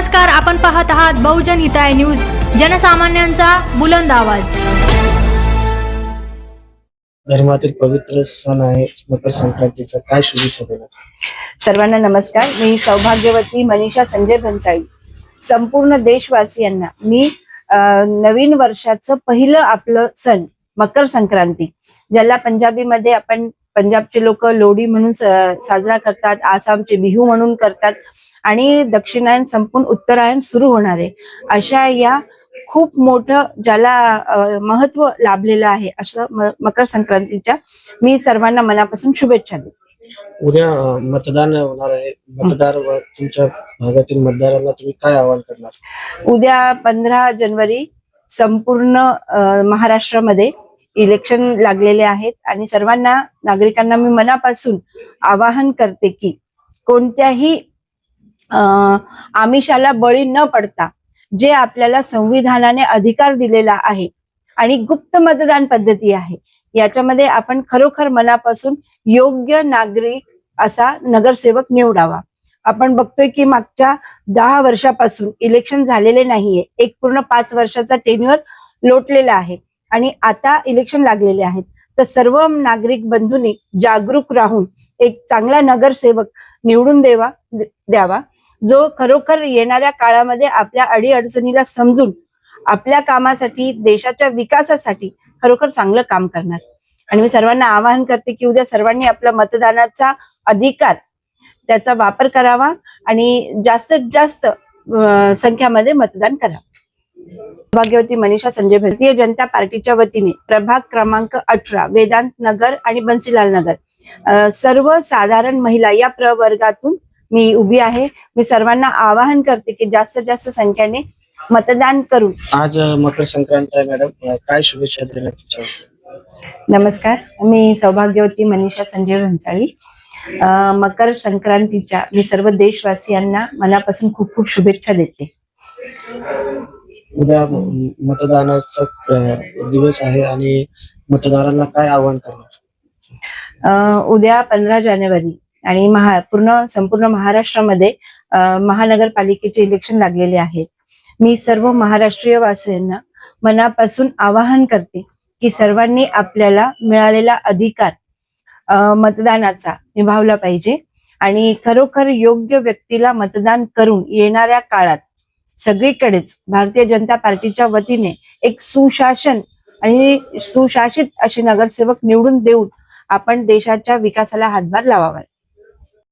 नमस्कार, आपण पाहत आहात बहुजन हिताय न्यूज, जनसामान्यांचा बुलंद आवाज। धर्मातील पवित्र सण आहे मकर संक्रांतीचा, काय शुभेच्छा देणार? सर्वांना नमस्कार। मी सौभाग्यवती मनीषा संजय भन्साळी। संपूर्ण देशवासियांना मी नवीन वर्षाचं पहिलं आपलं सण मकर संक्रांती, ज्याला पंजाबीमध्ये आपण पंजाबचे लोक लोहडी म्हणून साजरा करतात, आसामचे बिहू म्हणून करतात आणि दक्षिणायन संपून उत्तरायण सुरू होणार आहे। अशा या खूप मोठं ज्याला महत्व लाभलेलं आहे असं मकर संक्रांतीच्या मी सर्वांना मनापासून शुभेच्छा देते। उद्या मतदान होणार आहे, मतदार व तुमच्या भागातील मतदारांना तुम्ही काय आवाहन करणार? उद्या 15 जानेवारी संपूर्ण महाराष्ट्रामध्ये इलेक्शन लागलेले आहेत आणि सर्वांना नागरिकांना मी मनापासून आवाहन करते की कोणत्याही आमिषाला बळी न पडता जे आपल्याला संविधानाने अधिकार दिलेला आहे आणि गुप्त मतदान पद्धती आहे, याच्यामध्ये आपण खरोखर मनापासून योग्य नागरिक असा नगरसेवक निवडावा। आपण बघतोय की मागच्या 10 वर्षापासून इलेक्शन झालेले नाहीये, एक पूर्ण 5 वर्षाचा टेन्युअर लोटलेला आहे आणि आता इलेक्शन लागलेले आहेत। तर सर्व नागरिक बंधूंनी जागरूक राहून एक चांगला नगरसेवक निवडून द्यावा, जो खरोखर येणाऱ्या काळामध्ये आपल्या अडीअडचणीला समजून आपल्या कामासाठी, देशाच्या विकासासाठी खरोखर चांगलं काम करणार। आणि मी सर्वांना आवाहन करते की उद्या सर्वांनी आपला मतदानाचा अधिकार त्याचा वापर करावा आणि जास्तीत जास्त संख्यामध्ये मतदान करावं। भाग्यवती मनीषा संजय, भारतीय जनता पार्टीच्या वतीने प्रभाग क्रमांक 18 वेदांत नगर आणि बन्सीलाल नगर सर्वसाधारण महिला या प्रवर्गातून मी उभी आहे। मी सर्वांना आवाहन करते की जास्तीत जास्त संख्येने मतदान करून। आज मकर संक्रांत आहे मॅडम, काय शुभेच्छा देणार तुमच्या? नमस्कार, मी सौभाग्यवती मनीषा संजय भन्साळी। मकर संक्रांतीच्या मी सर्व देशवासियांना मनापासून खूप खूप शुभेच्छा देते। उद्या मतदानाचा दिवस आहे आणि मतदारांना काय आवाहन करणार? उद्या 15 जानेवारी आणि संपूर्ण महाराष्ट्रामध्ये महानगरपालिकेचे इलेक्शन लागलेले आहेत। मी सर्व महाराष्ट्रीय वासियांना मनापासून आवाहन करते की सर्वांनी आपल्याला मिळालेला अधिकार मतदानाचा निभावला पाहिजे आणि खरोखर योग्य व्यक्तीला मतदान करून येणाऱ्या काळात सगळीकडेच भारतीय जनता पार्टीच्या वतीने एक सुशासन आणि सुशासित असे नगरसेवक निवडून देऊन आपण देशाच्या विकासाला हातभार लावावा।